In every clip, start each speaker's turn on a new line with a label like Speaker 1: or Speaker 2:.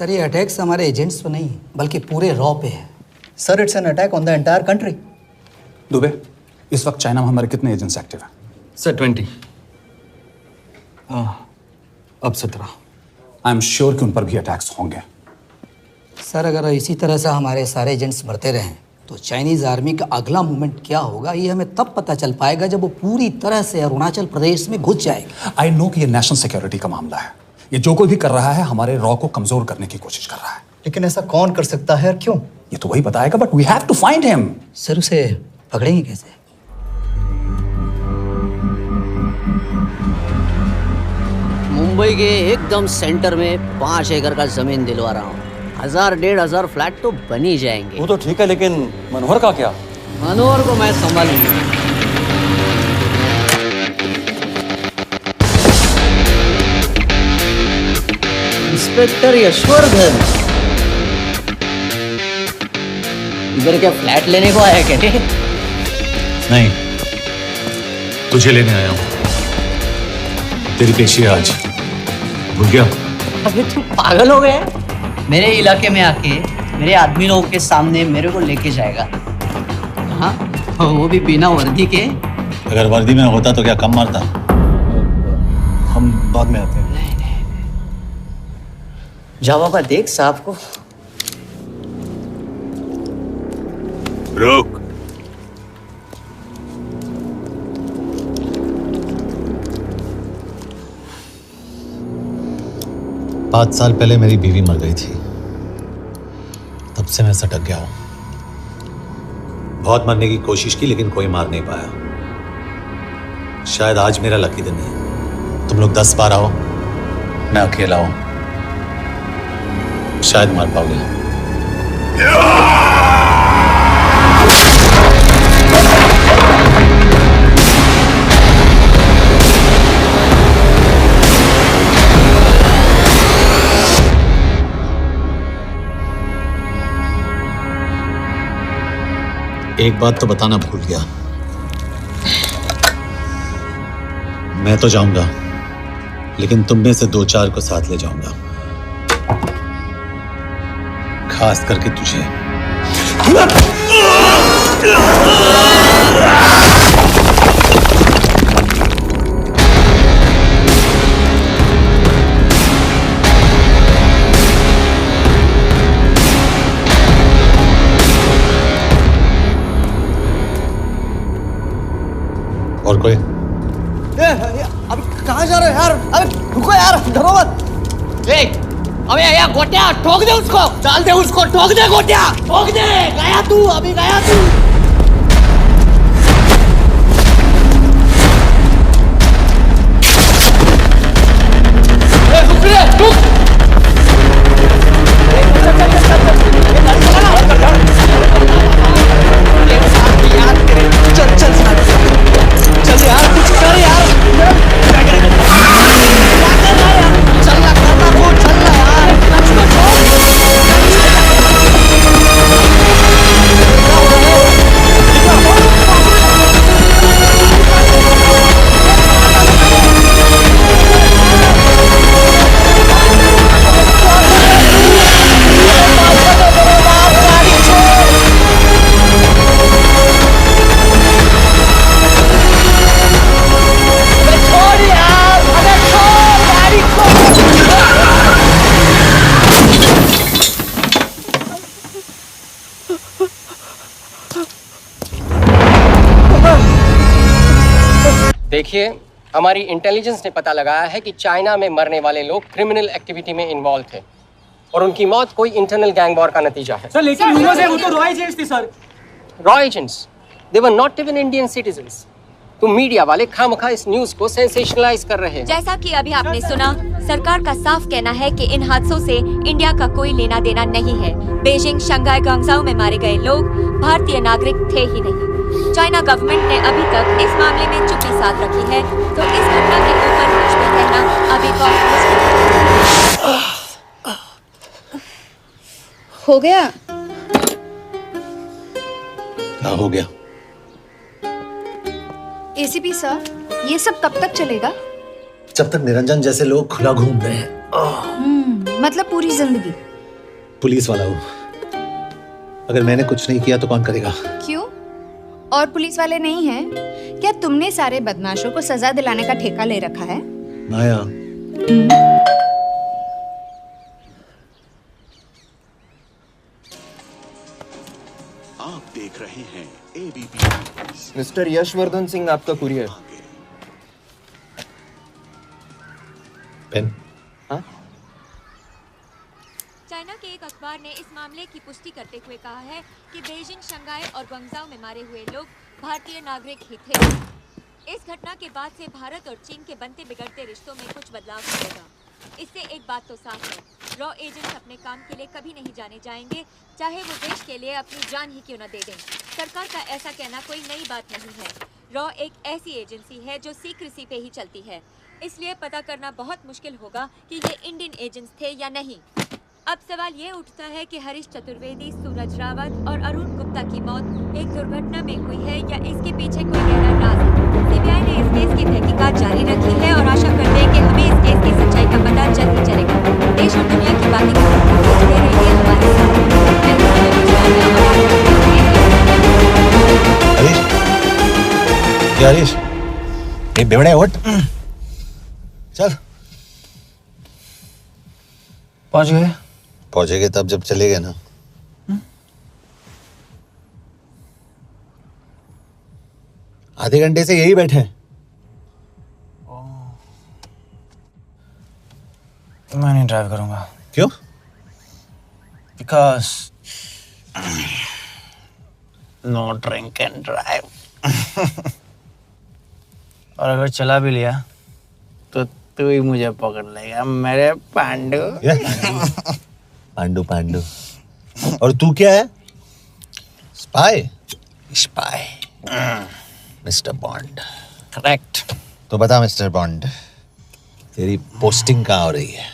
Speaker 1: Sir ये attacks हमारे agents पे नहीं बल्कि पूरे रॉ पे है।
Speaker 2: Sir it's an attack on the entire country.
Speaker 3: Dubey, इस वक्त चाइना में हमारे कितने एजेंट्स एक्टिव हैं?
Speaker 4: सर 20। अब 17।
Speaker 3: आई एम श्योर कि उन पर भी अटैक्स होंगे।
Speaker 1: सर अगर इसी तरह से हमारे सारे एजेंट्स मरते रहें तो चाइनीज आर्मी का अगला मूवमेंट क्या होगा ये हमें तब पता चल पाएगा जब वो पूरी तरह से अरुणाचल प्रदेश में घुस जाएगा।
Speaker 3: आई नो कि ये नेशनल सिक्योरिटी का मामला है। ये जो कोई भी कर रहा है हमारे रॉ को कमजोर करने की कोशिश कर रहा है।
Speaker 2: लेकिन ऐसा कौन कर सकता है और क्यों?
Speaker 3: ये तो वही बताएगा, but we have to find him.
Speaker 1: Sir उसे पकड़ेंगे कैसे?
Speaker 5: मुंबई के एकदम सेंटर में 5 एकड़ का जमीन दिलवा रहा हूँ। 1000-1500 फ्लैट तो बन ही जाएंगे।
Speaker 4: वो तो ठीक है, लेकिन मनोहर का क्या?
Speaker 5: मनोहर को मैं संभालूंगा। इंस्पेक्टर यशवर्धन, इधर क्या फ्लैट लेने को आया क्या?
Speaker 6: नहीं, तुझे लेने आया हूँ। तेरी पेशी है आज, भूल गया?
Speaker 5: अबे तू पागल हो गया? मेरे इलाके में आके मेरे आदमी लोगों के सामने मेरे को लेके जाएगा? हाँ, वो भी बिना वर्दी के।
Speaker 6: अगर वर्दी में होता तो क्या कम मारता?
Speaker 4: हम बाद में आते हैं।
Speaker 5: जाओ बाबा, देख साहब को।
Speaker 6: रुक। पाँच साल पहले मेरी बीवी मर गई थी, तब से मैं सटक गया हूं। बहुत मरने की कोशिश की लेकिन कोई मार नहीं पाया। शायद आज मेरा लकी दिन है। तुम लोग 10 बार आओ, मैं अकेला हूं, शायद मार पाओगे। एक बात तो बताना भूल गया, मैं तो जाऊंगा लेकिन तुम में से 2-4 को साथ ले जाऊंगा, खास करके तुझे। और कोई?
Speaker 5: अभी कहाँ जा रहे हो यार? अबे रुको यार, डरो मत। देख, अबे या गोटिया ठोक दे उसको, डाल दे उसको, ठोक दे गोटिया, ठोक दे। गया तू, अभी गया तू। रुक रे, रुक। चल चल चल यार, कुछ कर यार। चल ना, करना वो, चल ना यार।
Speaker 7: देखिए, हमारी इंटेलिजेंस ने पता लगाया है कि चाइना में मरने वाले लोग क्रिमिनल एक्टिविटी में इन्वॉल्व थे और उनकी मौत कोई इंटरनल गैंग वॉर का नतीजा है।
Speaker 8: सर लेकिन वो तो रॉ एजेंट्स थे sir.
Speaker 7: Raw agents? They were not even Indian citizens. तो मीडिया वाले खामखा इस न्यूज को सेंसेशनलाइज कर रहे हैं।
Speaker 9: जैसा कि अभी आपने सुना, सरकार का साफ कहना है कि इन हादसों से इंडिया का कोई लेना देना नहीं है। बीजिंग, शंघाई, ग्वांगझाओ में मारे गए लोग भारतीय नागरिक थे ही नहीं। चाइना गवर्नमेंट ने अभी तक इस मामले में चुप्पी साध रखी है, तो इस घटना के ऊपर कुछ भी कहना अभी बहुत मुश्किल
Speaker 10: हो गया।
Speaker 6: हाँ, हो गया।
Speaker 10: एसीपी सर, ये सब कब तक चलेगा?
Speaker 6: जब तक निरंजन जैसे लोग खुला घूम रहे हैं।
Speaker 10: मतलब पूरी जिंदगी?
Speaker 6: पुलिस वाला हूँ। अगर मैंने कुछ नहीं किया तो कौन करेगा?
Speaker 10: क्यों? और पुलिस वाले नहीं हैं? क्या तुमने सारे बदमाशों को सजा दिलाने का ठेका ले रखा है?
Speaker 6: माया,
Speaker 11: आप देख रहे हैं एबीपी।
Speaker 7: मिस्टर यशवर्धन सिंह, आपका कुरियर।
Speaker 6: पेन।
Speaker 7: हाँ?
Speaker 9: चाइना के एक अखबार ने इस मामले की पुष्टि करते हुए कहा है कि बीजिंग, शंघाई और ग्वांगझाओ में मारे हुए लोग भारतीय नागरिक ही थे। इस घटना के बाद से भारत और चीन के बनते बिगड़ते रिश्तों में कुछ बदलाव आएगा। इससे एक बात तो साफ है, रॉ एजेंट्स अपने काम के लिए कभी नहीं जाने जाएंगे, चाहे वो देश के लिए अपनी जान ही क्यों न दे दें। सरकार का ऐसा कहना कोई नई बात नहीं है। रॉ एक ऐसी एजेंसी है जो सीक्रेसी पे ही चलती है, इसलिए पता करना बहुत मुश्किल होगा कि ये इंडियन एजेंट्स थे या नहीं। अब सवाल ये उठता है कि हरीश चतुर्वेदी, सूरज रावत और अरुण गुप्ता की मौत एक दुर्घटना में हुई है या इसके पीछे कोई गहरा राज है। सीबीआई ने इस केस की तहकीकात जारी रखी है और आशा करते हैं कि हमें इस केस की सच्चाई का पता जल्द ही चलेगा। देश और दुनिया की बातें देखते रहिए हमारे साथ।
Speaker 6: हरीश, ये बेवड़े उठ, चल।
Speaker 5: पहुंच गए?
Speaker 6: पहुंचेंगे तब जब चले गए ना। आधे घंटे से यही बैठे हैं।
Speaker 5: मैं नहीं ड्राइव करूंगा।
Speaker 6: क्यों?
Speaker 5: Because no drink and drive. और अगर चला भी लिया तो तू ही मुझे पकड़ लेगा मेरे पांडु।
Speaker 6: पांडु पांडु। और तू क्या है? Spy?
Speaker 5: Spy.
Speaker 6: Mister bond.
Speaker 5: Correct.
Speaker 6: तो बता मिस्टर बॉन्ड, तेरी पोस्टिंग कहाँ हो रही है?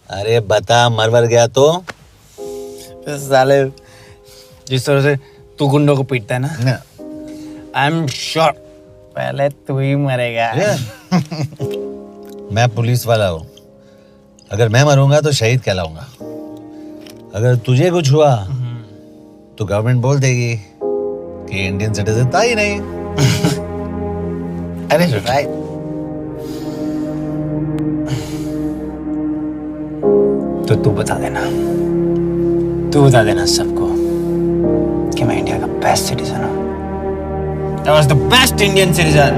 Speaker 6: अरे बता, मरवर गया तो?
Speaker 5: साले जिस तरह से तू गुंडों को पीटता है ना, आई एम श्योर पहले तू ही मरेगा।
Speaker 6: मैं पुलिस वाला हूँ, अगर मैं मरूंगा तो शहीद कहलाऊंगा। अगर तुझे कुछ हुआ तो गवर्नमेंट बोल देगी कि इंडियन सिटीजन था ही नहीं।
Speaker 5: अरे राइट। तो तू बता देना सबको कि मैं इंडिया का बेस्ट सिटीजन हूँ। I was the best Indian citizen.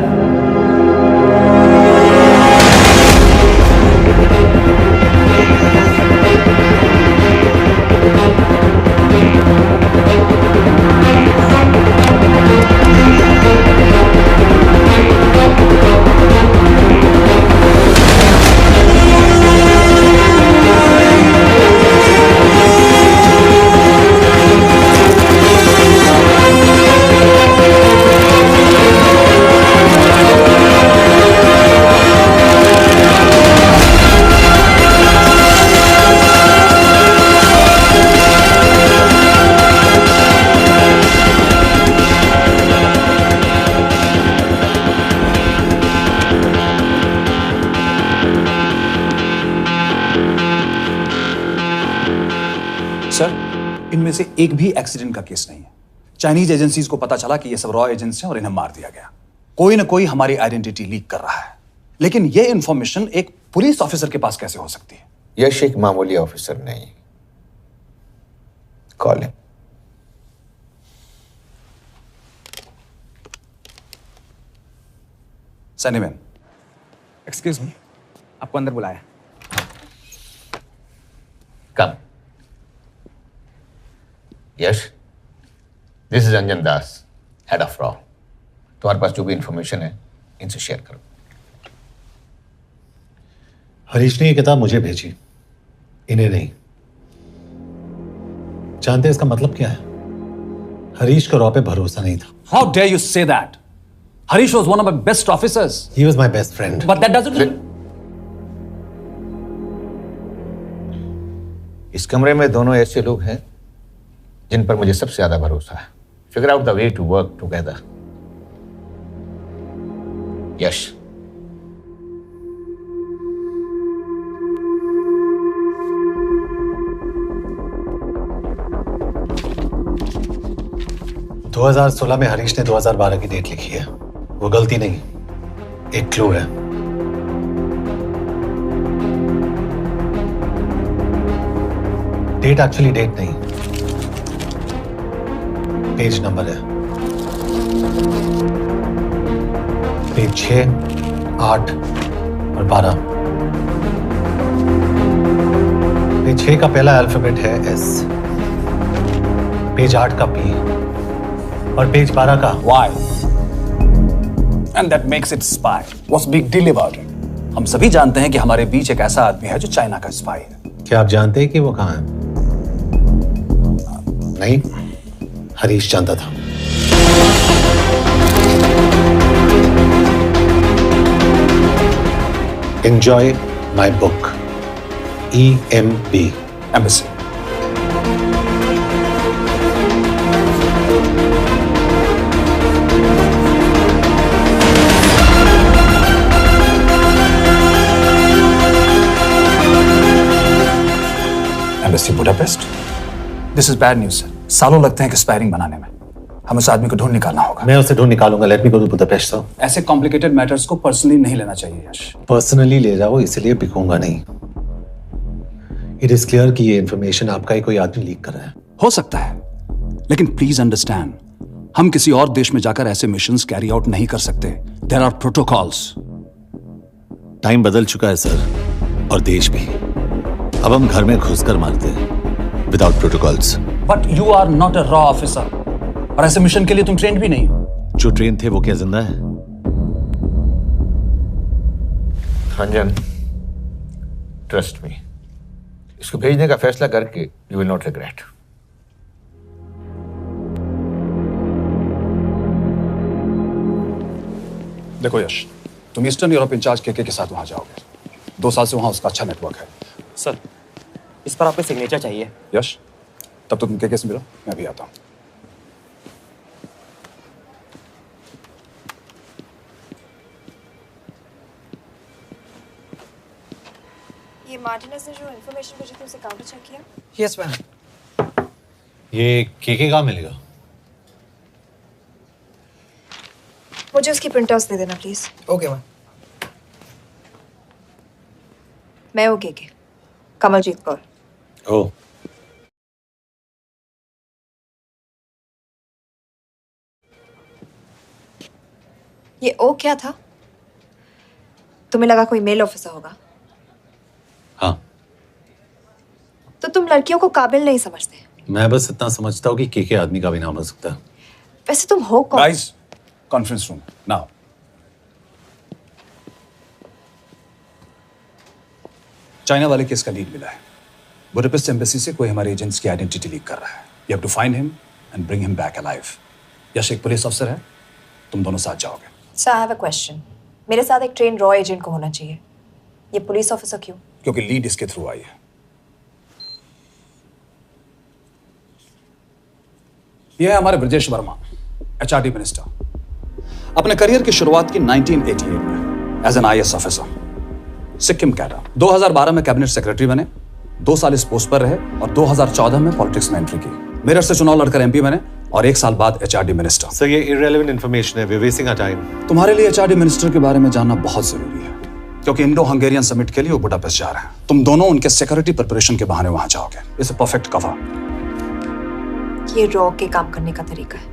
Speaker 3: Sir, इनमें से एक भी एक्सीडेंट का केस नहीं है। चाइनीज एजेंसीज को पता चला कि ये सब रॉ एजेंट्स हैं और इन्हें मार दिया गया। कोई ना कोई हमारी आइडेंटिटी लीक कर रहा है, लेकिन ये इंफॉर्मेशन एक पुलिस ऑफिसर के पास कैसे हो सकती है?
Speaker 12: यश एक मामूली ऑफिसर नहीं। Call him.
Speaker 3: सनीमैन।
Speaker 8: एक्सक्यूज मी, आपको अंदर बुलाया।
Speaker 12: Come. Yash, this is Anjan Das, head of रॉ। तुम्हारे पास जो भी इंफॉर्मेशन है इनसे शेयर करो।
Speaker 6: हरीश ने ये किताब मुझे भेजी, इन्हें नहीं। जानते हैं इसका मतलब क्या है? हरीश को रॉ पे भरोसा नहीं था।
Speaker 3: How dare you say that? Harish was one of my best officers.
Speaker 6: He was my best friend.
Speaker 3: But that doesn't.
Speaker 12: इस कमरे में दोनों ऐसे लोग हैं जिन पर मुझे सबसे ज्यादा भरोसा है। Figure out the way to work together. Yash,
Speaker 6: 2016 में हरीश ने 2012 की डेट लिखी है। वो गलती नहीं, एक क्लू है। डेट एक्चुअली डेट नहीं, पेज नंबर है। पेज 6, 8 और 12। पेज 6 का पहला अल्फाबेट है S, पेज 8 का P और पेज 12 का
Speaker 3: Why? And that makes it spy. What's big deal about it? हम सभी जानते हैं कि हमारे बीच एक ऐसा आदमी है जो चाइना का स्पाई है।
Speaker 6: क्या आप जानते हैं कि वो कहाँ है? नहीं, हरीश जानता था। Enjoy my book. EMB.
Speaker 3: Embassy. Embassy Budapest. This is bad news, sir. सालों लगते हैं एक्सपायरिंग बनाने में। हमें उस आदमी को ढूंढ निकालना होगा।
Speaker 6: मैं उसे ढूंढ निकालूंगा। Let me go to Budapest sir.
Speaker 3: ऐसे कॉम्प्लिकेटेड मैटर्स को पर्सनली नहीं लेना चाहिए यश।
Speaker 6: पर्सनली ले जाओ, इसलिए बिकूंगा नहीं। इट इज क्लियर कि ये इंफॉर्मेशन आपका ही कोई आदमी लीक कर रहा है।
Speaker 3: हो सकता है, लेकिन प्लीज अंडरस्टैंड, हम किसी और देश में जाकर ऐसे मिशंस कैरी आउट नहीं कर सकते। There are protocols.
Speaker 6: टाइम बदल चुका है सर, और देश भी। अब हम घर में घुसकर मारते हैं without protocols.
Speaker 3: But you are not a रॉ ऑफिसर, और ऐसे मिशन के लिए तुम ट्रेंड भी नहीं हो।
Speaker 6: जो ट्रेन थे वो क्या जिंदा है?
Speaker 12: रंजन, ट्रस्ट मी, इसको भेजने का फैसला करके यू विल नॉट रिग्रेट।
Speaker 3: देखो यश, तुम ईस्टर्न यूरोप इंचार्ज के साथ वहां जाओगे। 2 साल से वहां उसका अच्छा नेटवर्क है।
Speaker 5: सर, इस पर आपके सिग्नेचर चाहिए।
Speaker 3: यश, तब तो तुम के से मिलो, मैं भी आता हूं।
Speaker 13: ये मार्टिनेस ने जो इन्फॉर्मेशन भेजी थी उसे काउंटर चेक किया?
Speaker 5: Yes ma'am.
Speaker 6: ये के कहाँ मिलेगा?
Speaker 13: मुझे उसकी प्रिंटआउट्स दे देना प्लीज।
Speaker 5: Okay ma'am.
Speaker 13: मैं हूँ के कमलजीत कौर।
Speaker 6: ओह,
Speaker 13: ये ओ क्या था? तुम्हें लगा कोई मेल ऑफिसर होगा?
Speaker 6: हाँ।
Speaker 13: तो तुम लड़कियों को काबिल नहीं समझते?
Speaker 6: मैं बस इतना समझता हूँ कि के आदमी का भी नाम हो सकता है।
Speaker 13: वैसे तुम हो कौन?
Speaker 3: Guys, conference room now. China वाले केस का लीड मिला है। बुडापेस्ट एम्बेसी से कोई हमारे एजेंट्स की आइडेंटिटी लीक कर रहा है। You have to find him and bring him back alive. Yash एक पुलिस अफसर है, तुम दोनों साथ जाओगे।
Speaker 13: Sir, I have a question. मेरे साथ एक ट्रेन रॉ एजेंट को होना चाहिए। ये पुलिस ऑफिसर क्यों?
Speaker 3: क्योंकि लीड इसके थ्रू आई है। यह है हमारे ब्रजेश वर्मा, एचआरडी मिनिस्टर। अपने करियर की शुरुआत की 1988 में as an IAS officer, Sikkim cadre. 2012 में कैबिनेट सेक्रेटरी बने, 2 साल इस पोस्ट पर रहे और 2014 में पॉलिटिक्स में एंट्री की। मेरठ से चुनाव लड़कर एमपी बने और 1 साल बाद एचआरडी मिनिस्टर।
Speaker 6: सर, ये इररिलेवेंट इंफॉर्मेशन है। We are wasting our time.
Speaker 3: तुम्हारे लिए एचआरडी मिनिस्टर के बारे में जानना बहुत जरूरी है, क्योंकि इंडो हंगेरियन समिट के लिए वो बुडापेस्ट जा रहे हैं। तुम दोनों उनके सिक्योरिटी प्रिपरेशन के बहाने वहां जाओगे। It's a perfect cover.
Speaker 13: ये रॉ के काम करने का तरीका है।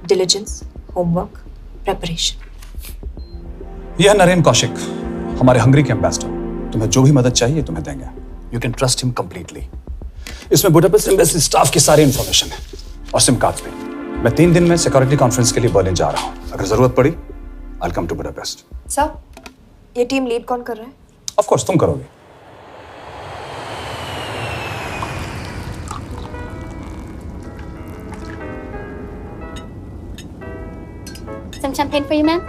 Speaker 13: Diligence, homework, preparation.
Speaker 3: यह नरेन कौशिक, हमारे हंगरी के एम्बेसडर। तुम्हें जो भी मदद चाहिए तुम्हें देंगे। You can trust him completely. इसमें बुडापेस्ट एम्बेसी स्टाफ की सारी इंफॉर्मेशन है और सिम कार्ड्स भी। मैं 3 दिन में सिक्योरिटी कॉन्फ्रेंस के लिए बर्लिन जा रहा हूं। अगर जरूरत पड़ी I will come to Budapest.
Speaker 13: Sir, ये टीम लीड कौन कर रहा है?
Speaker 3: ऑफ कोर्स तुम करोगे।
Speaker 14: Some champagne for you, ma'am?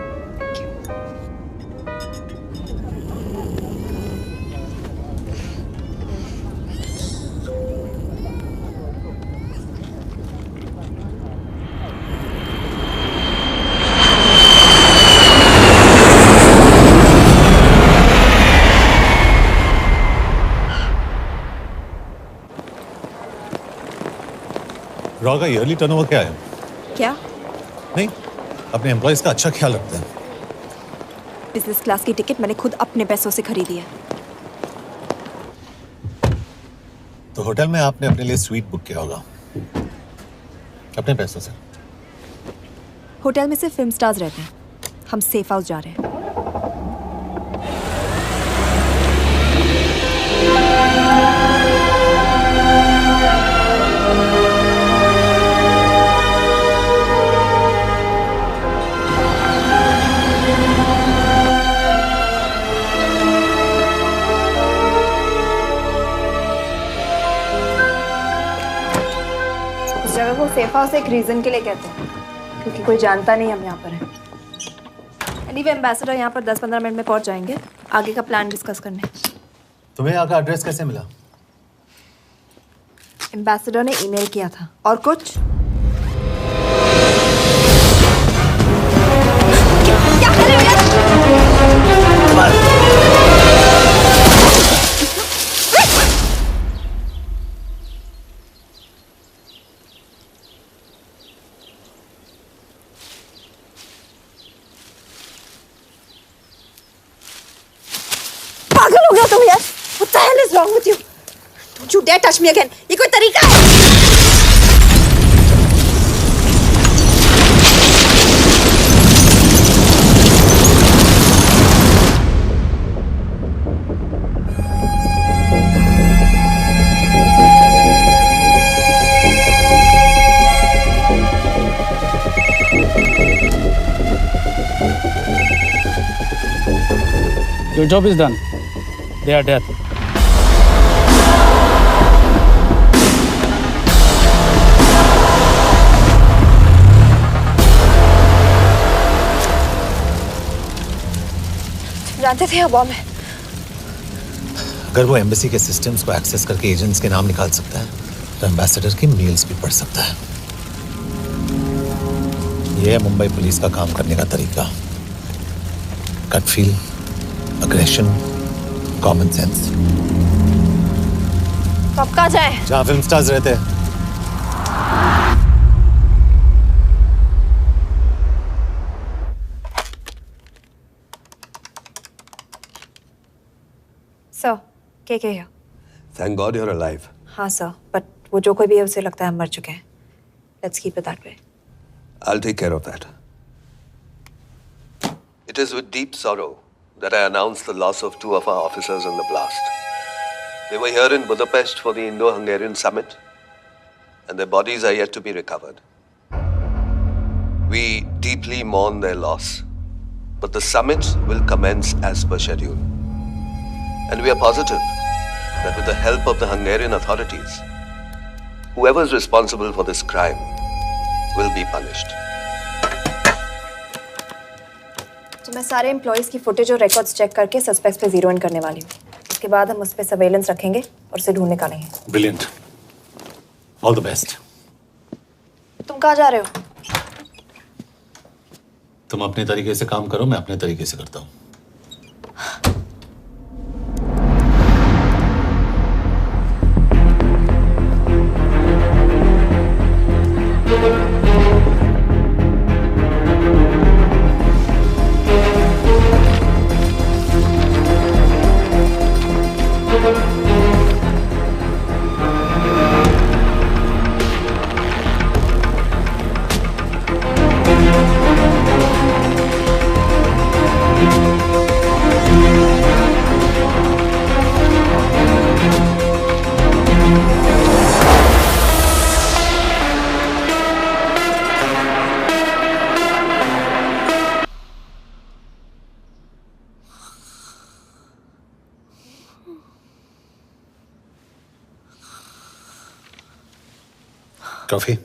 Speaker 6: Raw का ईयरली टर्नओवर क्या है?
Speaker 13: क्या?
Speaker 6: नहीं, अपने एम्प्लॉइज का अच्छा ख्याल रखते हैं।
Speaker 13: बिजनेस क्लास की टिकट मैंने खुद अपने पैसों से खरीदी है।
Speaker 6: तो होटल में आपने अपने लिए स्वीट बुक किया होगा अपने पैसों से।
Speaker 13: होटल में सिर्फ फिल्म स्टार्स रहते हैं, हम सेफ हाउस जा रहे हैं।
Speaker 10: इस जगह को सेफ हाउस एक रीजन के लिए कहते हैं, क्योंकि कोई जानता नहीं हम यहाँ पर हैं।
Speaker 13: एनीवे एम्बेसडर यहाँ पर 10-15 मिनट में पहुँच जाएंगे आगे का प्लान डिस्कस करने।
Speaker 6: तुम्हें यहाँ का एड्रेस कैसे मिला?
Speaker 13: एम्बेसडर ने ईमेल किया था। और कुछ? क्या कर रहे पागल हो गया तुम यार? What the hell is wrong with you? Don't you dare touch me again. ये कोई तरीका है?
Speaker 15: Your job is done. They are dead.
Speaker 13: जानते थे यहाँ बॉम्ब है।
Speaker 6: अगर वो एम्बेसी के सिस्टम्स को एक्सेस करके एजेंट्स के नाम निकाल सकता है तो एम्बेसडर की मेल्स भी पढ़ सकता है। यह है मुंबई पुलिस का काम करने का तरीका। Gut feel, aggression, common sense.
Speaker 13: तो अब कहाँ जाए?
Speaker 6: जहाँ फिल्म स्टार्स रहते हैं।
Speaker 13: सर, के here?
Speaker 16: Thank God you're alive.
Speaker 13: हाँ सर, बट वो जो कोई भी है उसे लगता है हम मर चुके हैं। Let's keep it that way.
Speaker 16: I'll take care of that. It is with deep sorrow that I announce the loss of 2 of our officers in the blast. They were here in Budapest for the Indo-Hungarian summit, and their bodies are yet to be recovered. We deeply mourn their loss, but the summit will commence as per schedule. And we are positive that with the help of the Hungarian authorities, whoever is responsible for this crime will be punished.
Speaker 13: तो मैं सारे employees की footage और records check करके suspects पे zero in करने वाली हूँ। उसके बाद हम उस पर सर्वेलेंस रखेंगे और उसे ढूंढ निकालेंगे।
Speaker 6: Brilliant, all the best.
Speaker 13: तुम कहाँ जा रहे हो?
Speaker 6: तुम अपने तरीके से काम करो, मैं अपने तरीके से करता हूँ। Coffee?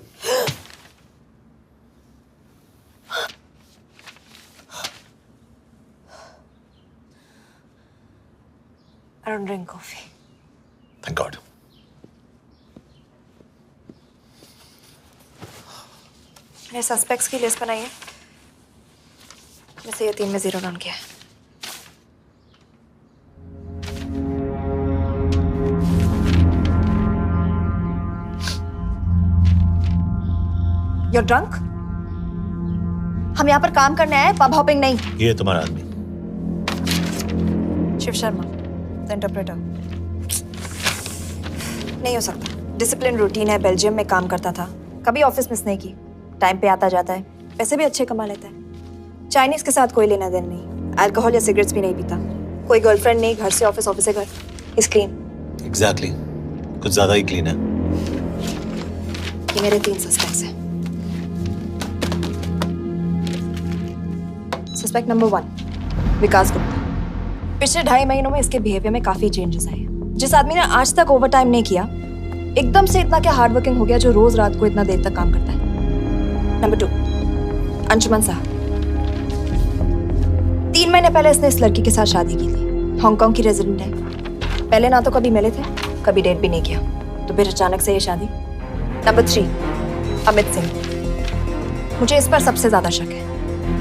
Speaker 13: I don't drink coffee.
Speaker 6: Thank God.
Speaker 13: मैंने सस्पेक्ट्स की लिस्ट बनाई है। वैसे ये 3 में जीरो डाउन किया है। You're drunk? हम यहाँ पर काम करने आए, पब हॉपिंग नहीं।
Speaker 6: ये तुम्हारा आदमी
Speaker 13: शिव शर्मा, द इंटरप्रेटर। नहीं हो सकता। डिसिप्लिन रूटीन है, बेल्जियम में काम करता था, कभी ऑफिस मिस नहीं की, टाइम पे आता जाता है, पैसे भी अच्छे कमा लेता है। चाइनीज के साथ कोई लेना देना नहीं, अल्कोहल या सिगरेट्स भी नहीं पीता, कोई गर्लफ्रेंड नहीं, घर से ऑफिस, ऑफिस से घर। Is clean.
Speaker 6: एग्जैक्टली, कुछ ज्यादा ही क्लीन है।
Speaker 13: ये मेरे 3 सस्पेक्ट्स हैं। सस्पेक्ट नंबर 1, विकास गुप्ता। पिछले 2.5 महीनों में इसके बिहेवियर में काफी चेंजेस आए हैं। जिस आदमी ने आज तक ओवर टाइम नहीं किया, एकदम से इतना क्या हार्ड वर्किंग हो गया जो रोज रात को इतना देर तक काम करता है। नंबर 2, अंशुमन साहब। 3 महीने पहले इसने इस लड़की के साथ शादी की थी, हांगकांग की रेजिडेंट है। पहले ना तो कभी मिले थे, कभी डेट भी नहीं किया, तो फिर अचानक से ये शादी। नंबर 3, अमित सिंह। मुझे इस पर सबसे ज्यादा शक है।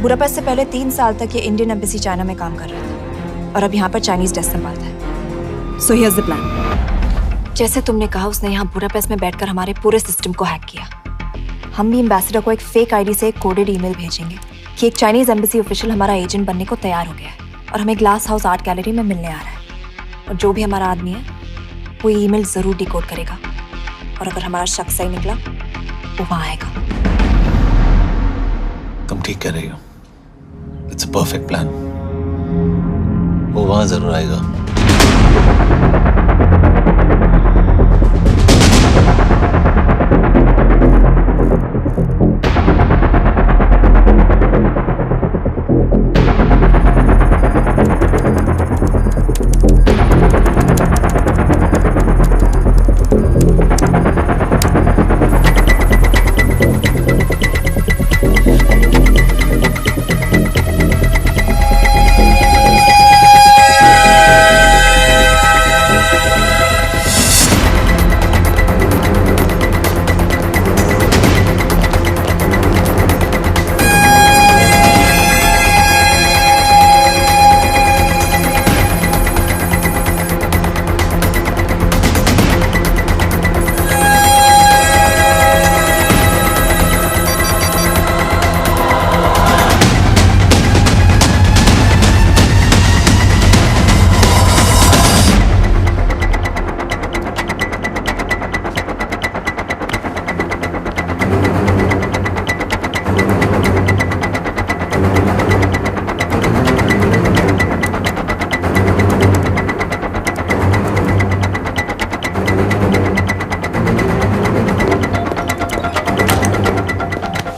Speaker 13: बुडापेस्ट से पहले 3 साल तक ये इंडियन एम्बेसी चाइना में काम कर रहा था और अब यहाँ पर चाइनीज डेस्क संभालता है। So here's the plan. जैसे तुमने कहा, उसने यहाँ बुडापेस्ट में बैठकर हमारे पूरे सिस्टम को हैक किया। हम भी एम्बेसडर को एक फेक आईडी से एक कोडेड ईमेल भेजेंगे कि एक चाइनीज एम्बेसी ऑफिशियल हमारा एजेंट बनने को तैयार हो गया है और हमें ग्लास हाउस आर्ट गैलरी में मिलने आ रहा है। और जो भी हमारा आदमी है वो ईमेल जरूर डिकोड करेगा और अगर हमारा शक सही निकला वो वहां आएगा।
Speaker 6: तुम ठीक कह रही हो। It's a perfect plan. वो वहां जरूर आएगा।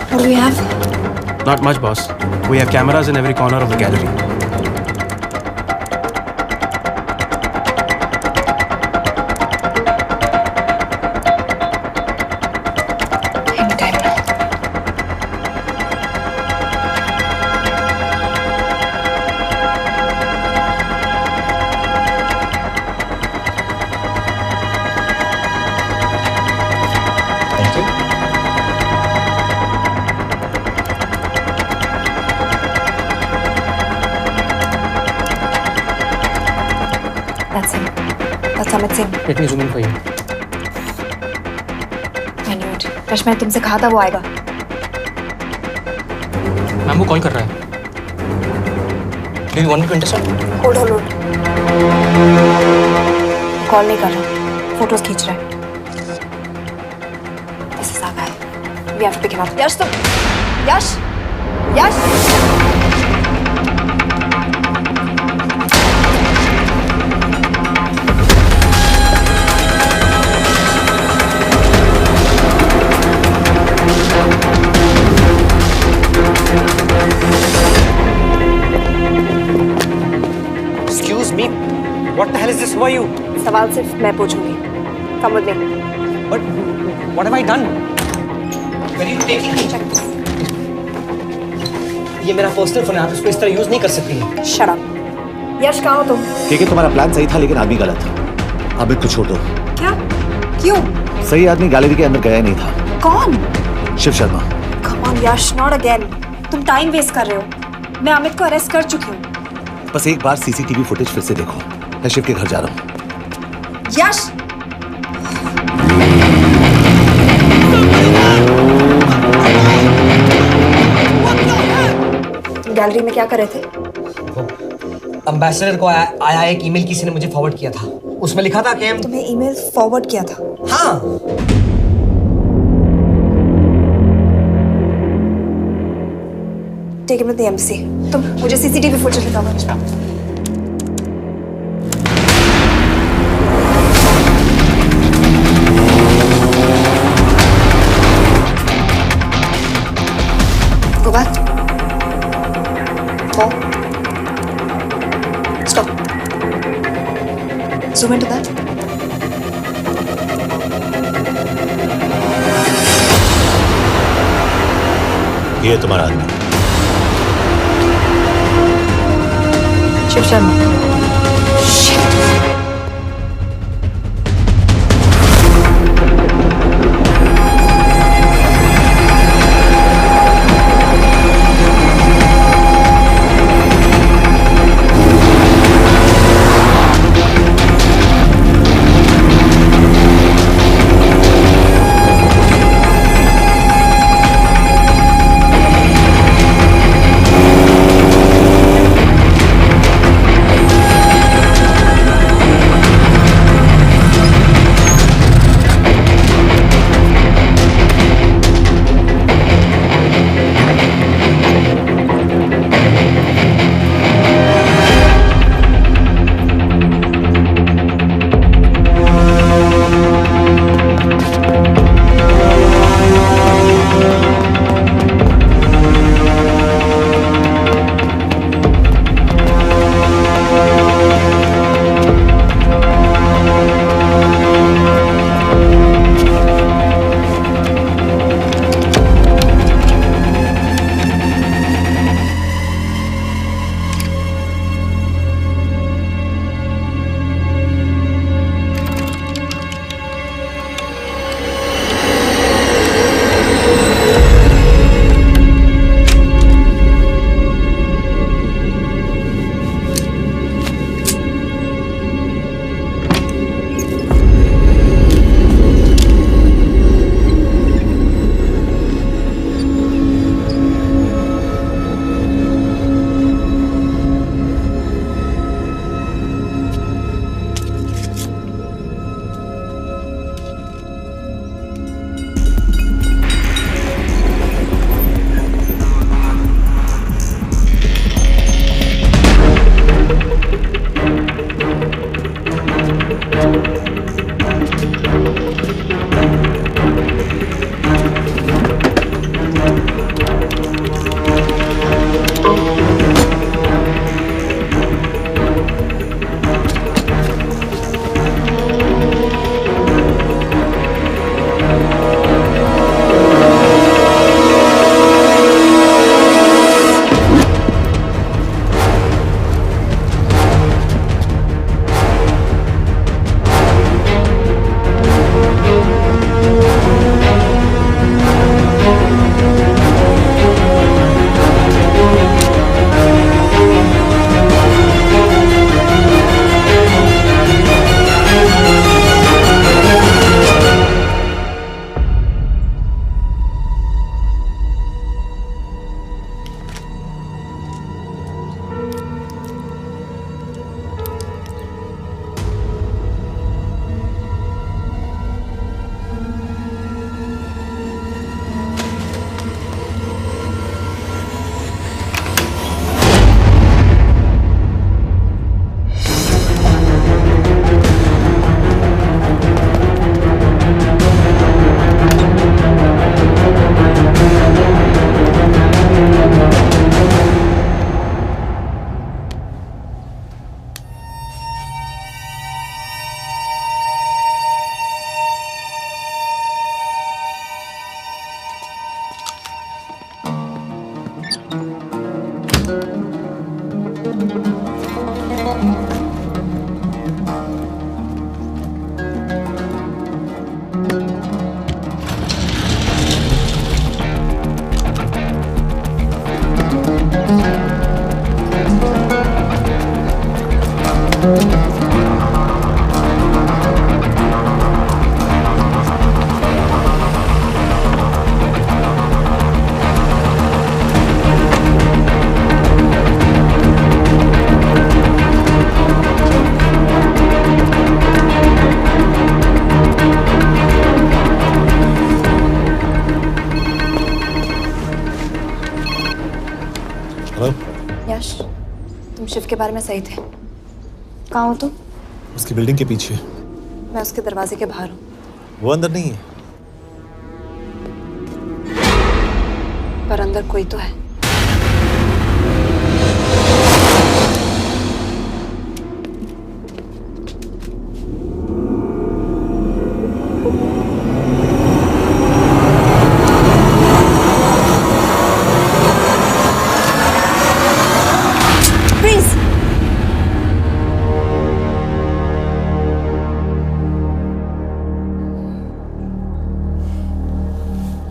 Speaker 13: What do we have?
Speaker 15: Not much, boss. We have cameras in every corner of the gallery.
Speaker 13: Anytime now.
Speaker 2: Thank you.
Speaker 13: That's him. That's Amit Singh.
Speaker 7: Let me zoom in for you.
Speaker 13: I knew it. Rush, मैंने तुमसे कहा था वो आएगा।
Speaker 7: Ma'am वो call कर रहा है। Do you want me to intercept?
Speaker 13: Hold. Call नहीं कर रहा, फोटोज खींच रहा है। This is our guy. We have to pick him up. यश तुम, यश।
Speaker 7: Excuse me. What the hell is this? Who are you?
Speaker 13: सवाल सिर्फ मैं पूछूंगी। Come with me.
Speaker 7: But what have I done? Where are you taking me?
Speaker 13: Check this.
Speaker 7: ये मेरा personal phone है, आप इसको इस तरह यूज नहीं कर सकती हैं।
Speaker 13: Shut up. यश कहाँ हो तुम?
Speaker 6: ठीक है, तुम्हारा प्लान सही था लेकिन आदमी गलत था। अमित को छोड़ दो।
Speaker 13: क्या? क्यों?
Speaker 6: सही आदमी गैलरी के अंदर गया नहीं था।
Speaker 13: कौन?
Speaker 6: Shiv Sharma.
Speaker 13: Come on Yash, not again. तुम टाइम वेस्ट कर रहे हो। मैं अमित को अरेस्ट कर चुकी हूँ।
Speaker 6: बस एक बार सीसीटीवी फुटेज फिर से देखो। मैं शिव के घर जा रहा हूँ।
Speaker 13: यश! What the hell? गैलरी में क्या कर रहे थे?
Speaker 5: एम्बेसडर को आया एक ईमेल किसी ने मुझे फॉरवर्ड किया था। उसमें लिखा था कि
Speaker 13: तुम्हें ईमेल फॉरवर्ड किया था?
Speaker 5: हाँ।
Speaker 13: Take him to the embassy. तुम मुझे सीसीटीवी फुटेज दिखाओ। Go back. Fall. Stop. Zoom into that.
Speaker 6: ये तुम्हारा आदमी
Speaker 13: शिव शर्मा।
Speaker 6: हेलो
Speaker 13: यश, तुम शिव के बारे में सही थे। कहाँ हो तुम?
Speaker 6: उसकी बिल्डिंग के पीछे।
Speaker 13: मैं उसके दरवाजे के बाहर हूँ।
Speaker 6: वो अंदर नहीं है।
Speaker 13: पर अंदर कोई तो है।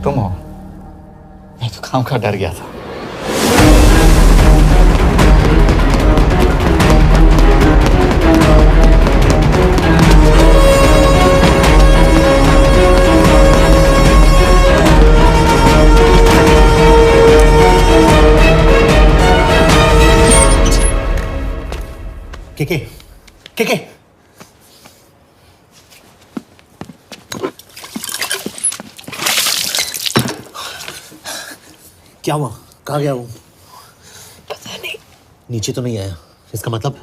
Speaker 2: तुम हो? मैं तो काम का डर गया था।
Speaker 6: के क्या हुआ? कहाँ गया वो?
Speaker 13: पता नहीं।
Speaker 6: नीचे तो नहीं आया, इसका मतलब?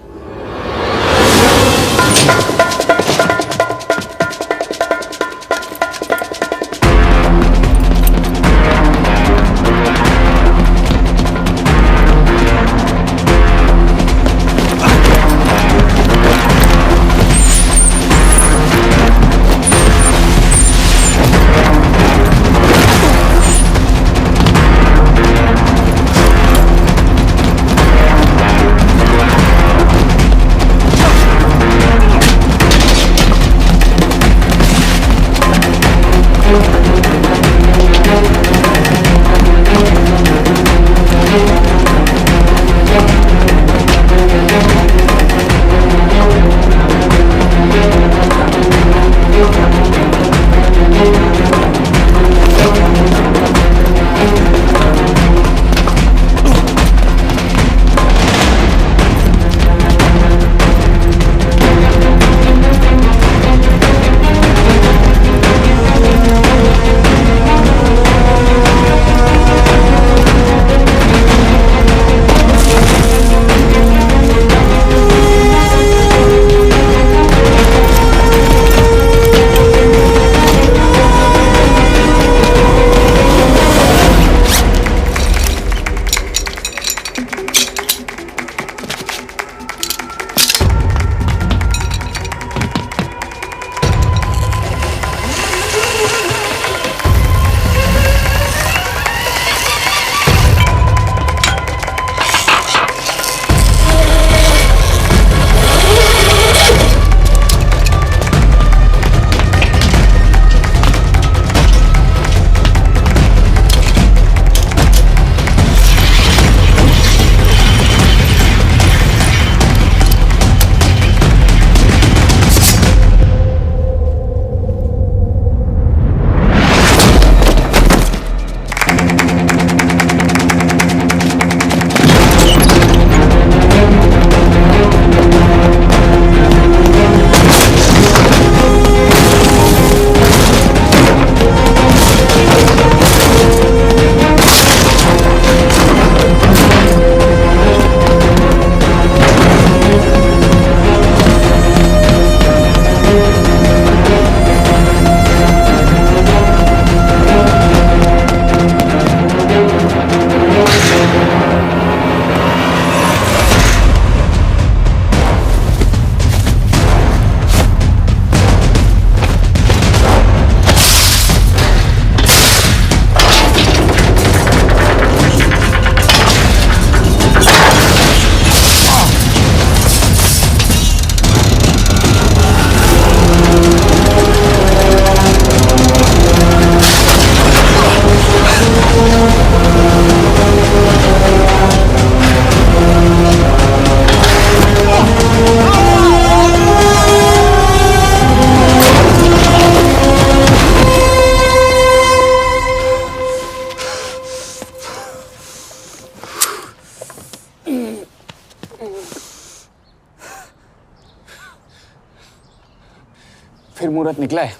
Speaker 5: फिर मुहूर्त निकला है।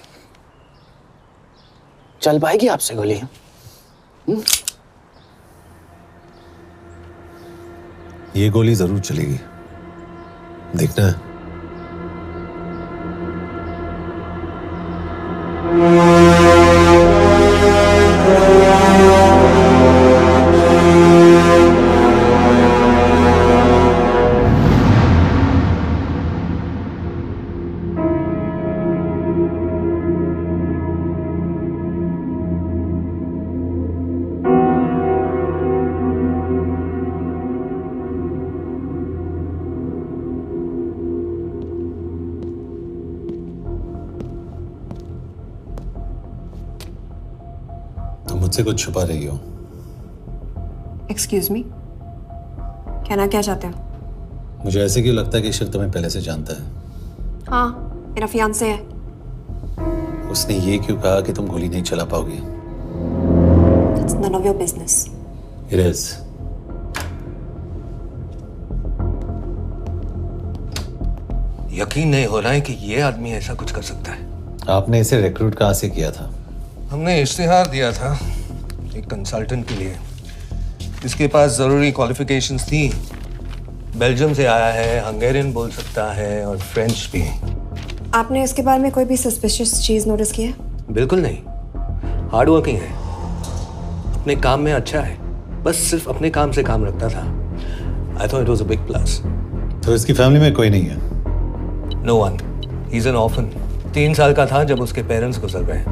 Speaker 5: चल पाएगी आपसे गोली?
Speaker 6: ये गोली जरूर चलेगी, देखना है। मुझसे कुछ छुपा रही हो।
Speaker 13: एक्सक्यूज मी, कहना क्या चाहते हो?
Speaker 6: मुझे ऐसे क्यों लगता है कि शिव तुम्हें पहले से जानता है?
Speaker 13: हाँ, मेरा फियांसे है।
Speaker 6: उसने ये क्यों कहा कि तुम गोली नहीं चला पाओगी?
Speaker 13: It's none of your business.
Speaker 6: It is.
Speaker 16: यकीन नहीं हो रहा है कि ये आदमी ऐसा कुछ कर सकता है।
Speaker 6: आपने इसे रिक्रूट कहाँ से किया था?
Speaker 16: हमने इश्तिहार दिया था एक कंसल्टेंट के लिए, इसके पास जरूरी क्वालिफिकेशंस थी। बेल्जियम से आया है, हंगेरियन बोल सकता है और फ्रेंच भी।
Speaker 13: आपने इसके बारे में कोई भी सस्पिशियस चीज नोटिस की है?
Speaker 16: बिल्कुल नहीं, हार्ड वर्किंग है, अपने काम में अच्छा है, बस सिर्फ अपने काम से काम रखता था। I thought it was a big plus.
Speaker 6: तो इसकी फैमिली में कोई नहीं है?
Speaker 16: No one, he is an orphan. 3 साल का था जब उसके पेरेंट्स गुजर गए।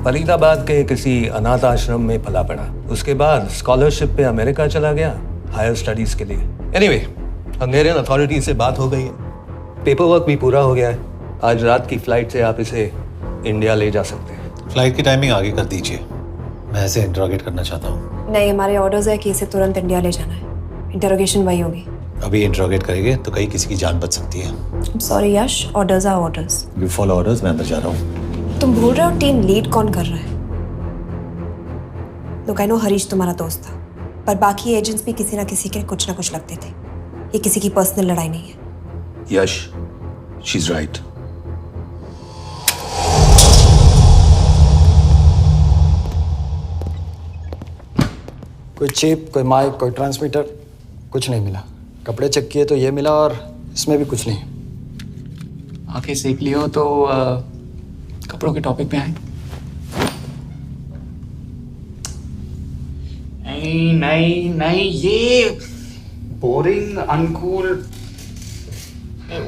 Speaker 16: फरीदाबाद के किसी अनाथ आश्रम में पला पड़ा। उसके बाद स्कॉलरशिप पे अमेरिका चला गया हायर स्टडीज के लिए। एनीवे, हंगेरियन अथॉरिटी से बात हो गई है, पेपर वर्क भी पूरा हो गया है। आज रात की फ्लाइट से आप इसे इंडिया ले जा सकते हैं।
Speaker 6: फ्लाइट की टाइमिंग आगे कर दीजिए, मैं इसे इंटरोगेट करना चाहता हूँ।
Speaker 13: नहीं, हमारे ऑर्डर्स है कि इसे तुरंत इंडिया ले जाना है। इंटरोगेशन वही होगी।
Speaker 6: अभी इंटरोगेट करेंगे तो कहीं किसी की जान बच सकती है।
Speaker 13: Sorry Yash, orders are orders.
Speaker 6: You follow orders, मैं अंदर जा रहा हूँ।
Speaker 13: तुम भूल रहे हो टीम लीड कौन कर रहा है? लोग आई नो हरीश तुम्हारा दोस्त था, पर बाकी एजेंट्स भी किसी ना किसी के कुछ ना कुछ लगते थे। ये किसी की पर्सनल लड़ाई नहीं है।
Speaker 16: यश, शी इज राइट।
Speaker 17: कोई चिप, कोई माइक, कोई ट्रांसमीटर, कुछ नहीं मिला। कपड़े चेक किए तो ये मिला और इसमें भी कुछ नहीं।
Speaker 18: आंखें सेक लियो तो कपड़ों के टॉपिक पे आए। नहीं नहीं नहीं, ये बोरिंग, अनकूल,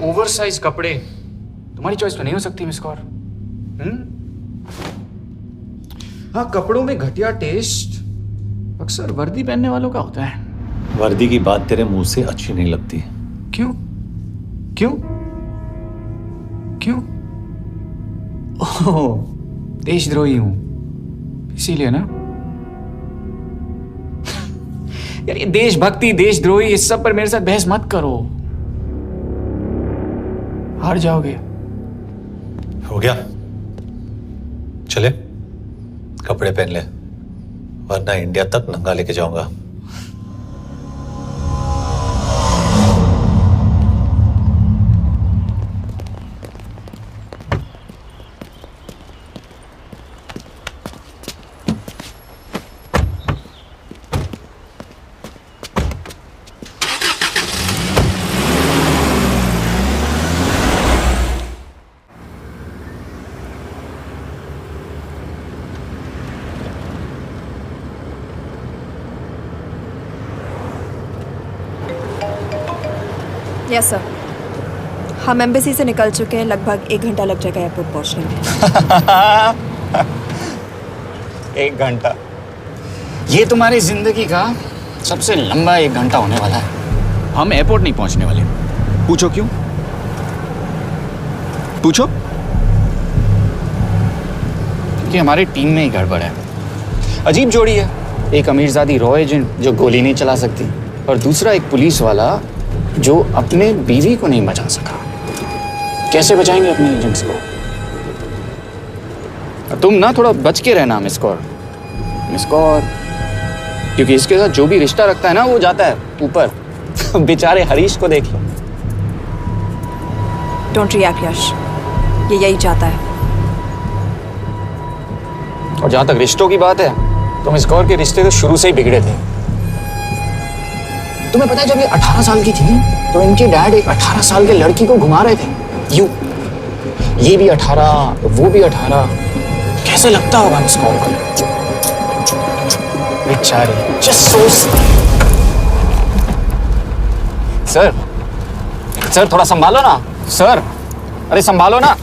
Speaker 18: ओवरसाइज कपड़े तुम्हारी चॉइस तो नहीं हो सकती मिस कौर। हाँ, कपड़ों में घटिया टेस्ट अक्सर वर्दी पहनने वालों का होता है।
Speaker 6: वर्दी की बात तेरे मुंह से अच्छी नहीं लगती।
Speaker 18: क्यों क्यों क्यों? ओह, देशद्रोही हूं इसीलिए ना। यार ये देशभक्ति, देशद्रोही, इस सब पर मेरे साथ बहस मत करो, हार जाओगे।
Speaker 6: हो गया, चले कपड़े पहन ले, वरना इंडिया तक नंगा लेके जाऊंगा।
Speaker 13: यस सर, हम एम्बेसी से निकल चुके हैं। लगभग 1 घंटा लग जाएगा एयरपोर्ट पहुंचने में।
Speaker 18: 1 घंटा? ये तुम्हारी जिंदगी का सबसे लंबा 1 घंटा होने वाला है। हम एयरपोर्ट नहीं पहुंचने वाले। पूछो क्यों? पूछो। क्योंकि हमारी टीम में ही गड़बड़ है। अजीब जोड़ी है, एक अमीरजादी रॉ एजेंट जो गोली नहीं चला सकती, और दूसरा एक पुलिस वाला जो अपने बीवी को नहीं बचा सका। कैसे बचाएंगे अपने एजेंट्स को? तुम ना थोड़ा बच के रहना मिस कौर, क्योंकि इसके साथ जो भी रिश्ता रखता है ना वो जाता है ऊपर। बेचारे हरीश को देख लो।
Speaker 13: डोंट रिएक्ट यश, ये यही चाहता है।
Speaker 18: और जहां तक रिश्तों की बात है तो मिस कौर के रिश्ते तो शुरू से ही बिगड़े थे। तुम्हें पता है जब ये 18 साल की थी तो इनके डैड एक 18 साल के लड़की को घुमा रहे थे यू। ये भी 18, वो भी 18। कैसे लगता होगा इसको बेचारे। जस्ट सो सर थोड़ा संभालो ना सर। अरे संभालो ना।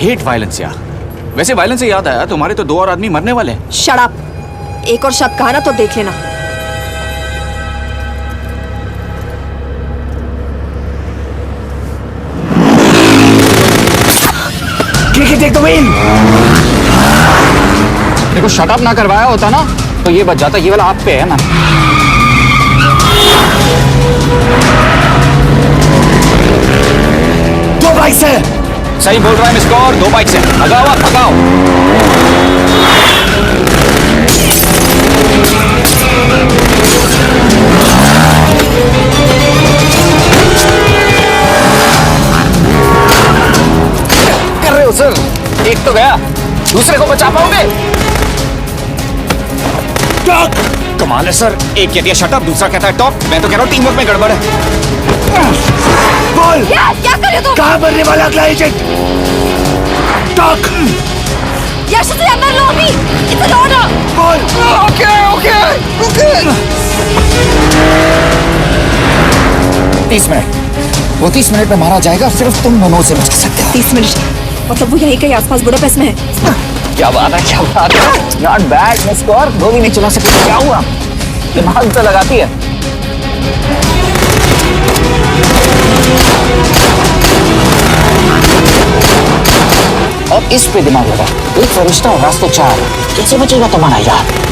Speaker 18: हेट वायलेंस यार। वैसे वायलेंस से याद आया तुम्हारे तो 2 और आदमी मरने वाले हैं।
Speaker 13: Shut up. एक और शब्द कहा ना तो देख लेना।
Speaker 18: Take the win. देखो शट अप ना करवाया होता ना तो ये बच जाता। ये वाला आप पे है मैम। दो बाइक से सही बोल रहा है मिस्टर और 2 बाइक से भगाओ आप भगाओ। कर रहे हो सर। एक तो गया दूसरे को बचा पाओगे? कमाल है सर। एक कहती है शट अप दूसरा कहता है टॉप। मैं तो कह रहा हूँ टीम वर्क में गड़बड़ है। बोल
Speaker 13: क्या कर रहे हो तुम?
Speaker 18: कहाँ मरने वाला अगला एजेंट? टॉक।
Speaker 13: यश से अंदर लो अभी। It's an order.
Speaker 18: बोल। Okay 30 minute. वो 30 मिनट में मारा जाएगा। सिर्फ तुम दोनों से बचा सकते हो।
Speaker 13: 30 मिनट मतलब वो यहीं कहीं आसपास बुडापेस्ट में है।
Speaker 18: क्या बात है नॉट बैड मिस कौर। गोली नहीं चला सकती क्या हुआ? दिमाग तो लगाती है। और इस पे दिमाग लगा। एक फरिश्ता और रास्ते 4। कैसे बचेगा तुम्हारा यार?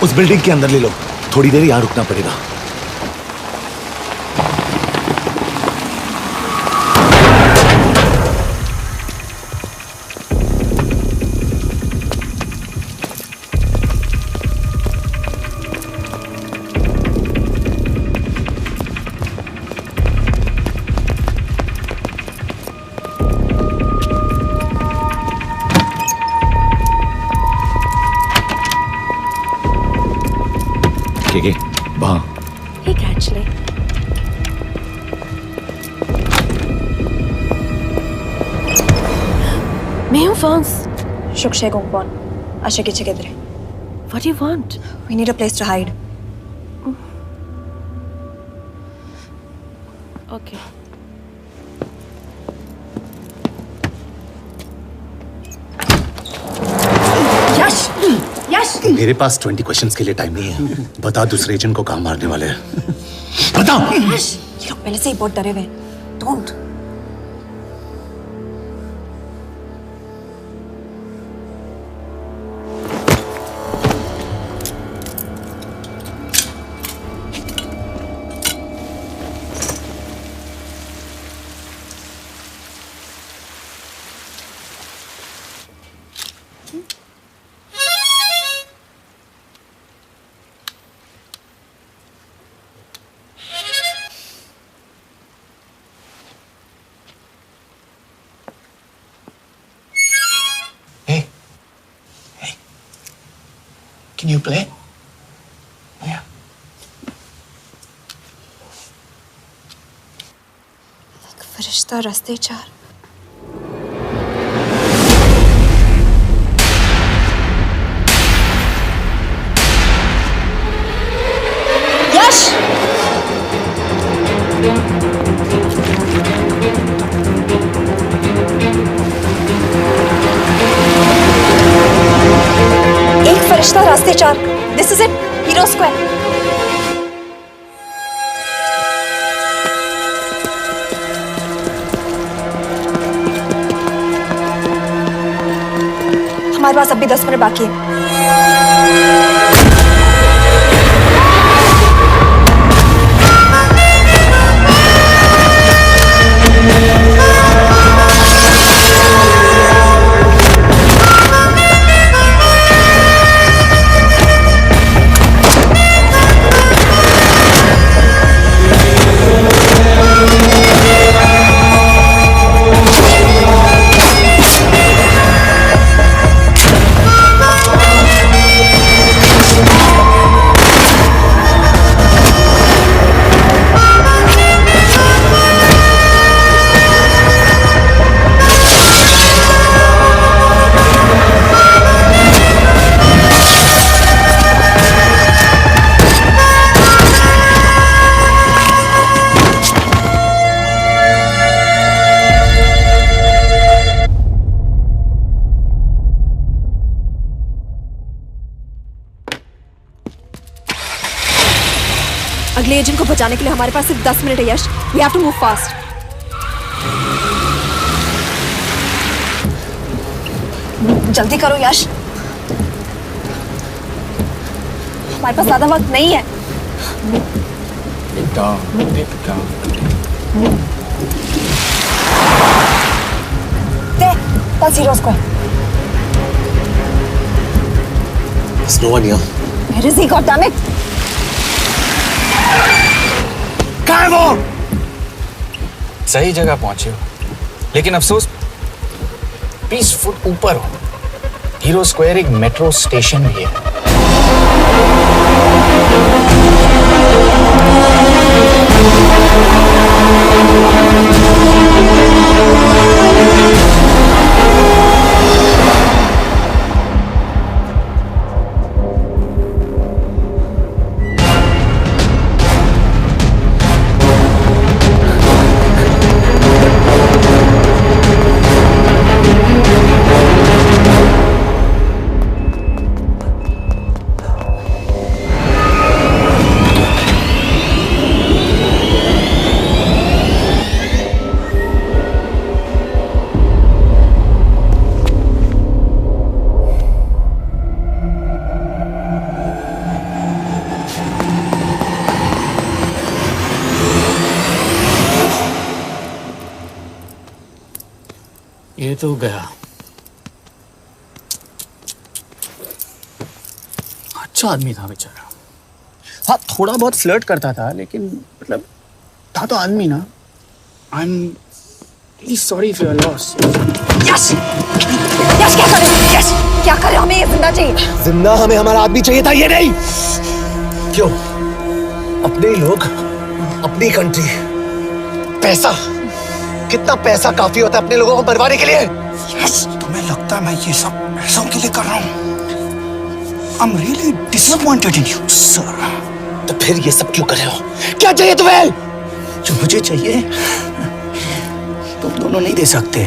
Speaker 6: उस बिल्डिंग के अंदर ले लो। थोड़ी देर यहां रुकना पड़ेगा। वहां
Speaker 13: Hey, actually. मैं हूँ फ्रांस। शुक्शे गोंगपॉन। आशा की जगह दे। What do you want? We need a place to hide. Okay. यश! यश!
Speaker 6: मेरे पास 20 क्वेश्चंस के लिए टाइम नहीं है। बता दूसरे एजेंट को कहाँ मारने वाले हैं। बता।
Speaker 13: यश! ये लोग पहले से ही बहुत डरे हुए हैं। Don't.
Speaker 18: Can you play? Yeah.
Speaker 13: फरिश्ता रास्ते चार। यश! एक फरिश्ता रास्ते चार। This is it, hero square. हमारे पास अभी 10 मिनट बाकी है। अगले एजेंट को बचाने के लिए हमारे पास सिर्फ 10 मिनट है Yash. We have to move fast. जल्दी करो यश, हमारे पास ज्यादा वक्त नहीं है। That's Zero Square.
Speaker 6: There's no one here.
Speaker 13: Where is he? God damn it!
Speaker 18: कहाँ है वो? सही जगह पहुंचे हो, लेकिन अफसोस 20 फुट ऊपर हो। हीरो स्क्वायर एक मेट्रो स्टेशन भी है। ये तो गया। अच्छा आदमी था बेचारा। हाँ, थोड़ा बहुत फ्लर्ट करता था, लेकिन मतलब था तो आदमी ना। I am really sorry for your loss.
Speaker 13: Yash! Yash क्या करे? यश क्या करे? हमें ये जिंदा चाहिए।
Speaker 6: जिंदा हमें हमारा आदमी चाहिए था, ये नहीं। क्यों? अपने ही लोग, अपनी कंट्री, पैसा। कितना पैसा काफी होता है अपने लोगों को मरवाने के लिए?
Speaker 18: यस, तुम्हें लगता है मैं ये सब पैसों के लिए कर रहा हूँ? I'm really disappointed in you, sir.
Speaker 6: तो फिर ये सब क्यों कर रहे हो? क्या चाहिए तुम्हें?
Speaker 18: जो मुझे चाहिए तुम दोनों नहीं दे सकते।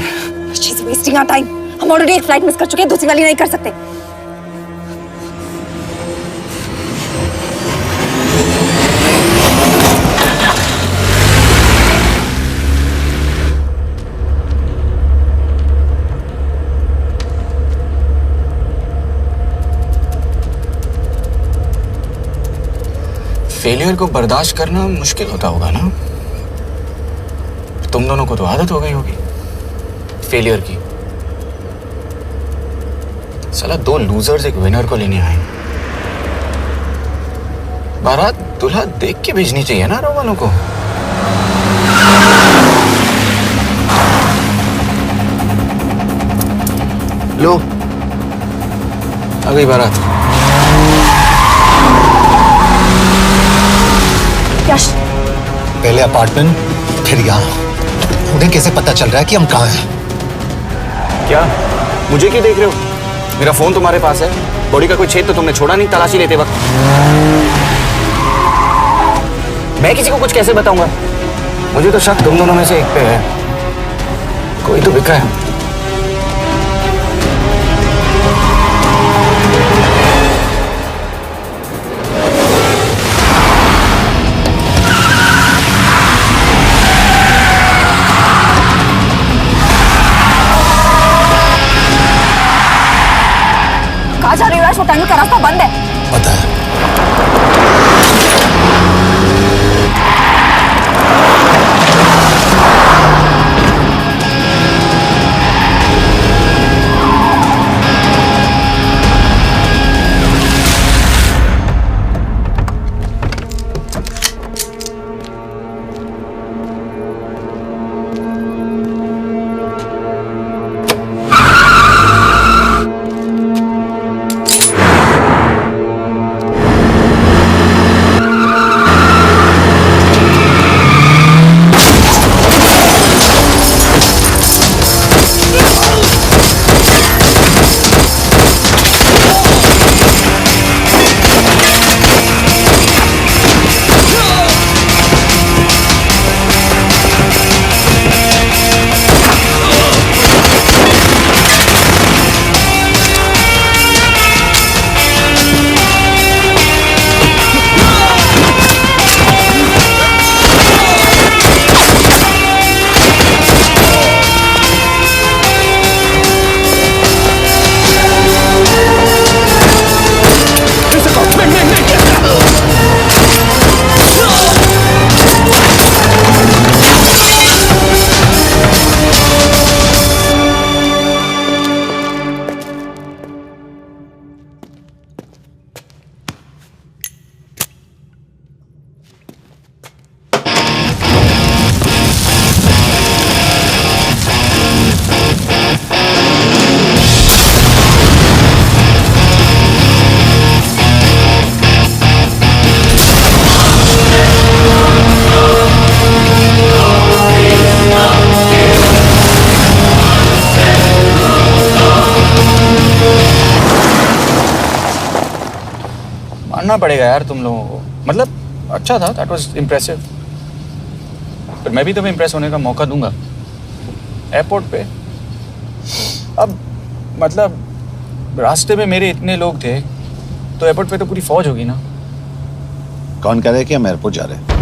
Speaker 13: She's wasting our time. हम ऑलरेडी एक फ्लाइट मिस कर चुके हैं, दूसरी वाली नहीं कर सकते।
Speaker 18: फेलियर को बर्दाश्त करना मुश्किल होता होगा ना? तुम दोनों को तो आदत हो गई होगी फेलियर की। साला 2 लूजर्स एक विनर को लेने आए। बारात दूल्हा देख के भेजनी चाहिए ना रो वालों को। लो, आ गई बारात।
Speaker 13: यश,
Speaker 6: पहले अपार्टमेंट, फिर यहाँ। उन्हें कैसे पता चल रहा है कि हम कहाँ हैं?
Speaker 18: क्या मुझे क्यों देख रहे हो? मेरा फोन तुम्हारे पास है। बॉडी का कोई छेद तो तुमने छोड़ा नहीं तलाशी लेते वक्त। मैं किसी को कुछ कैसे बताऊंगा? मुझे तो शक तुम दोनों में से एक पे है। कोई तो बिखरा है।
Speaker 13: कहाँ जा रही हो? वो टनल का रास्ता बंद है।
Speaker 6: पता है।
Speaker 18: मानना पड़ेगा यार तुम लोगों को। मतलब अच्छा था, दैट वाज इम्प्रेसिव। पर मैं भी तुम्हें इम्प्रेस होने का मौका दूंगा एयरपोर्ट पे। अब मतलब रास्ते में मेरे इतने लोग थे तो एयरपोर्ट पे तो पूरी फौज होगी ना।
Speaker 6: कौन कह रहा है कि हम एयरपोर्ट जा रहे हैं?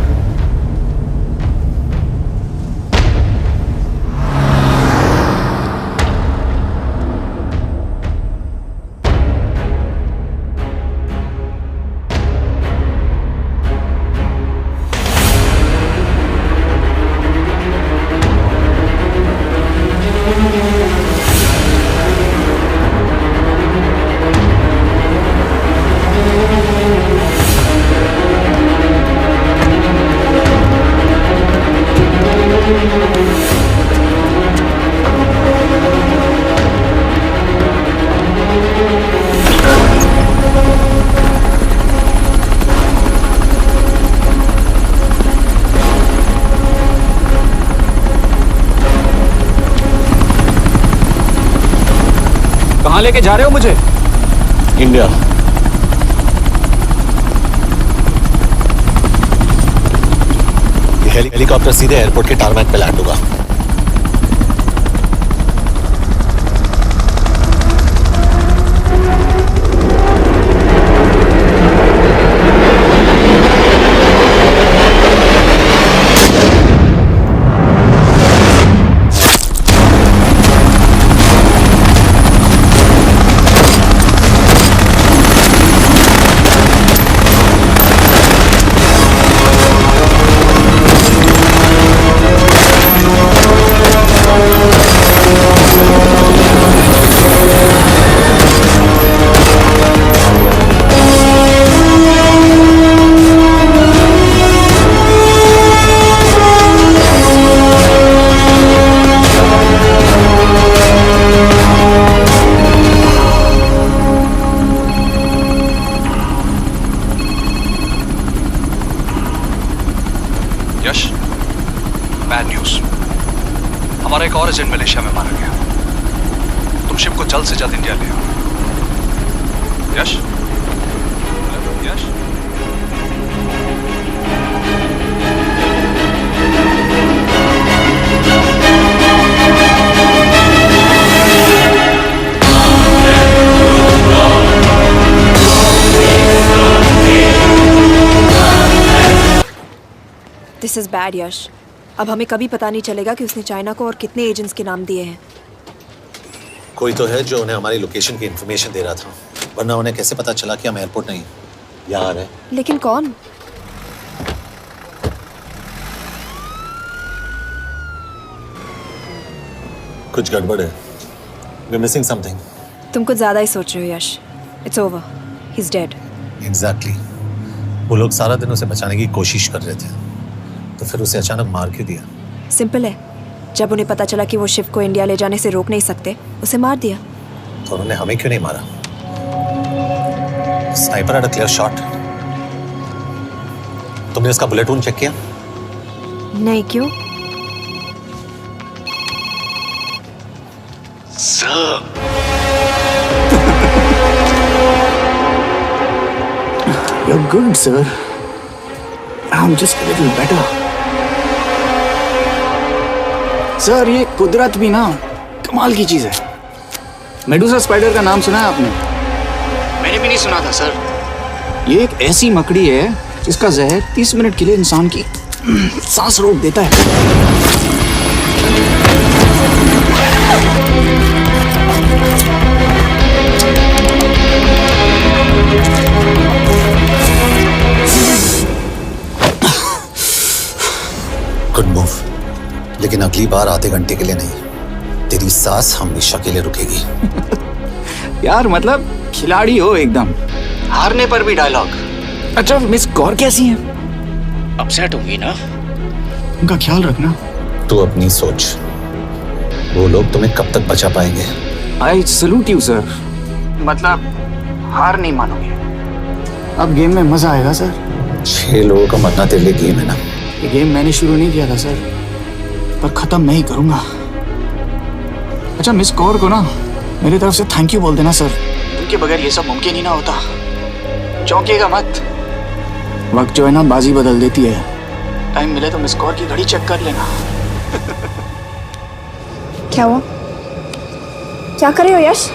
Speaker 18: कहाँ लेके जा रहे हो मुझे?
Speaker 6: इंडिया। हेलीकॉप्टर सीधे एयरपोर्ट के टारमैक पे लैंड होगा।
Speaker 3: एजेंट मलेशिया में मारा गया। तुम शिप को जल्द से जल्द इंडिया ले आओ। यश, यश,
Speaker 13: दिस इज बैड यश। अब हमें कभी पता नहीं चलेगा कि उसने चाइना को और कितने एजेंट्स के नाम दिए हैं।
Speaker 6: कोई तो है जो उन्हें हमारी लोकेशन की इंफॉर्मेशन दे रहा था, वरना उन्हें कैसे पता चला कि हम एयरपोर्ट नहीं यहाँ आ रहे हैं?
Speaker 13: लेकिन कौन?
Speaker 6: कुछ गड़बड़ है। We're missing something.
Speaker 13: तुम कुछ ज्यादा ही सोच रहे हो Yash. It's over, he is dead.
Speaker 6: Exactly. वो लोग सारा दिन उसे बचाने की कोशिश कर रहे थे, तो फिर उसे अचानक मार क्यों दिया?
Speaker 13: सिंपल है, जब उन्हें पता चला कि वो शिव को इंडिया ले जाने से रोक नहीं सकते, उसे मार दिया।
Speaker 6: तो उन्होंने हमें क्यों नहीं मारा? Sniper had a clear shot. तुमने उसका बुलेट वूंड चेक किया?
Speaker 13: नहीं, क्यों?
Speaker 18: You're good, sir. I'm just a little better. Sir, ये कुदरत भी ना कमाल की चीज है। मेडुसा स्पाइडर का नाम सुना है आपने? मैंने भी नहीं सुना था सर। ये एक ऐसी मकड़ी है जिसका जहर 30 मिनट के लिए इंसान की सांस रोक देता है।
Speaker 6: गुड मूव, लेकिन अगली बार आधे घंटे के लिए नहीं। तेरी सांस हमेशा के लिए रुकेगी।
Speaker 18: यार मतलब खिलाड़ी हो एकदम, हारने पर भी डायलॉग। अच्छा, मिस कौर कैसी हैं? अपसेट होंगी ना, उनका ख्याल रखना।
Speaker 6: तू अपनी सोच, वो लोग तुम्हें कब तक बचा पाएंगे?
Speaker 18: I salute you sir. मतलब हार नहीं मानोगे। अब गेम में मजा आएगा सर।
Speaker 6: 6 लोगों का मरना तेरे लिए गेम है ना?
Speaker 18: ये गेम मैंने शुरू नहीं किया था सर, पर खत्म मैं ही करूंगा। अच्छा, मिस कौर को ना मेरी तरफ से थैंक यू बोल देना सर। उनके बगैर ये सब मुमकिन ही ना होता। चौंकिएगा मत, वक्त जो है ना बाजी बदल देती है। टाइम मिले तो मिस कौर की घड़ी चेक कर लेना।
Speaker 13: क्या हुआ? क्या कर रहे हो यश?